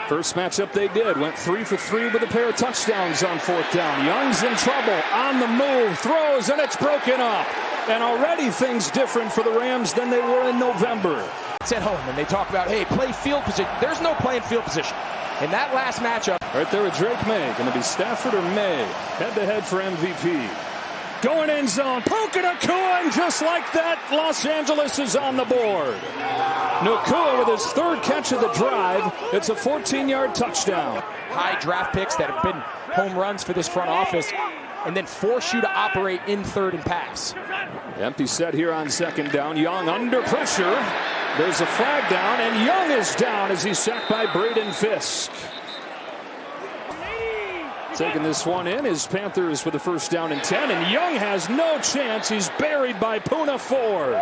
First matchup they did, went 3 for 3 with a pair of touchdowns on 4th down. Young's in trouble, on the move, throws, and it's broken up. And already things different for the Rams than they were in November. It's at home, and they talk about, hey, play field position. There's no playing field position. In that last matchup. Right there with Drake May. Going to be Stafford or May. Head-to-head for MVP. Going end zone. Puka Nacua, and just like that, Los Angeles is on the board. Nacua with his 3rd catch of the drive. It's a 14-yard touchdown. High draft picks that have been home runs for this front office, and then force you to operate in 3rd and pass. Empty set here on 2nd down. Young under pressure. There's a flag down, and Young is down as he's sacked by Braden Fiske. Taking this one in is Panthers with a 1st down and 10, and Young has no chance. He's buried by Poona Ford.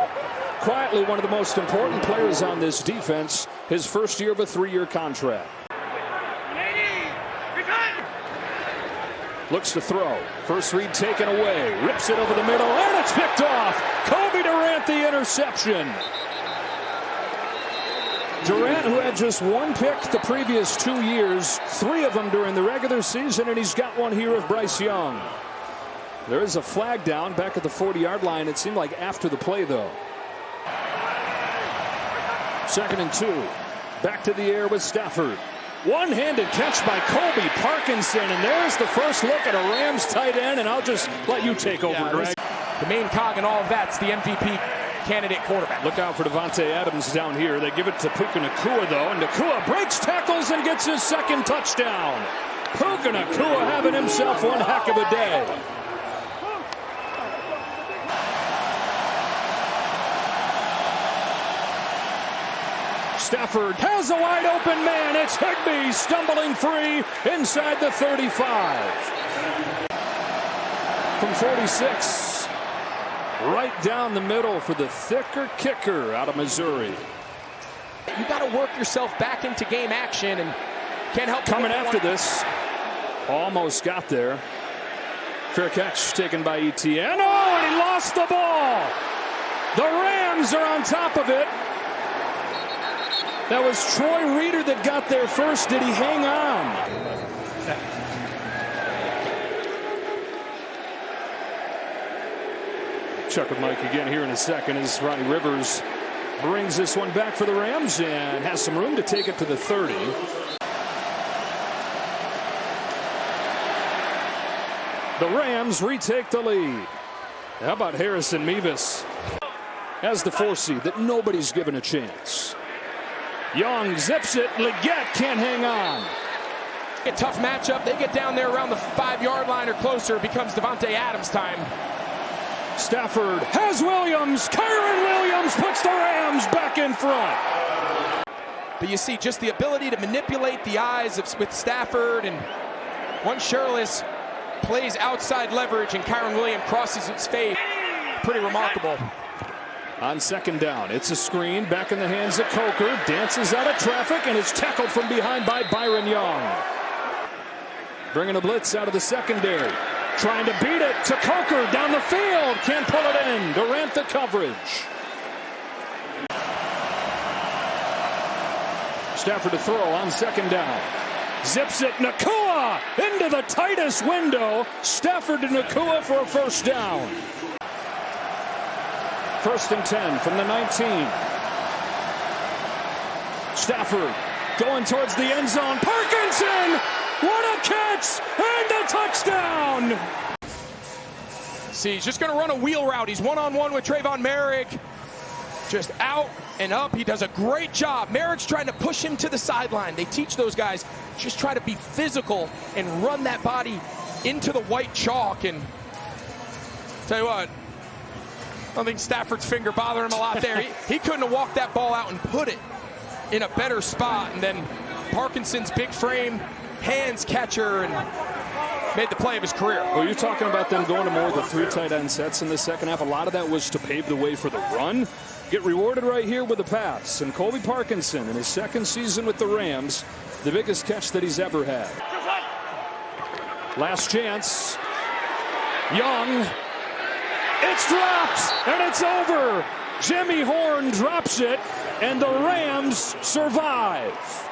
Quietly one of the most important players on this defense, his 1st year of a 3-year contract. Looks to throw. First read taken away. Rips it over the middle, and it's picked off. Cobie Durant the interception. Durant, who had just 1 pick the previous 2 years, 3 of them during the regular season, and he's got 1 here of Bryce Young. There is a flag down back at the 40-yard line. It seemed like after the play, though. 2nd and 2. Back to the air with Stafford. One-handed catch by Colby Parkinson, and there's the first look at a Rams tight end, and I'll just let you take over, Greg. The main cog in all of that's the MVP candidate quarterback. Look out for Davante Adams down here. They give it to Puka Nacua, though, and Nacua breaks tackles and gets his 2nd touchdown. Puka Nacua having himself one heck of a day. Stafford has a wide open man. It's Higbee stumbling free inside the 35. From 46. Right down the middle for the thicker kicker out of Missouri. You got to work yourself back into game action, and can't help coming after this. Almost got there. Fair catch taken by Etienne. Oh, and he lost the ball. The Rams are on top of it. That was Troy Reeder that got there first. Did he hang on? Check with Mike again here in a second as Ronnie Rivers brings this one back for the Rams and has some room to take it to the 30. The Rams retake the lead. How about Harrison Mevis as the 4 seed that nobody's given a chance. Young zips it. Leggett can't hang on. A tough matchup. They get down there around the 5-yard line or closer. It becomes Davante Adams time. Stafford has Williams. Kyren Williams puts the Rams back in front. But you see just the ability to manipulate the eyes with Stafford, and once Shirless plays outside leverage and Kyren Williams crosses his face, pretty remarkable. On 2nd down, it's a screen back in the hands of Coker. Dances out of traffic and is tackled from behind by Byron Young. Bringing a blitz out of the secondary. Trying to beat it to Coker down the field. Can't pull it in. Durant the coverage. Stafford to throw on 2nd down. Zips it. Nacua into the tightest window. Stafford to Nacua for a 1st down. 1st and 10 from the 19. Stafford going towards the end zone. Parkinson! What a catch! And a touchdown! See, he's just going to run a wheel route. He's one-on-one with Trayvon Merrick. Just out and up. He does a great job. Merrick's trying to push him to the sideline. They teach those guys, just try to be physical and run that body into the white chalk. And tell you what, I don't think Stafford's finger bothered him a lot there. He couldn't have walked that ball out and put it in a better spot. And then Parkinson's big frame, hands catcher, and made the play of his career. Well, you're talking about them going to more of the 3 tight end sets in the 2nd half. A lot of that was to pave the way for the run. Get rewarded right here with a pass. And Colby Parkinson, in his 2nd season with the Rams, the biggest catch that he's ever had. Last chance. Young. It's dropped, and it's over. Jimmy Horn drops it, and the Rams survive.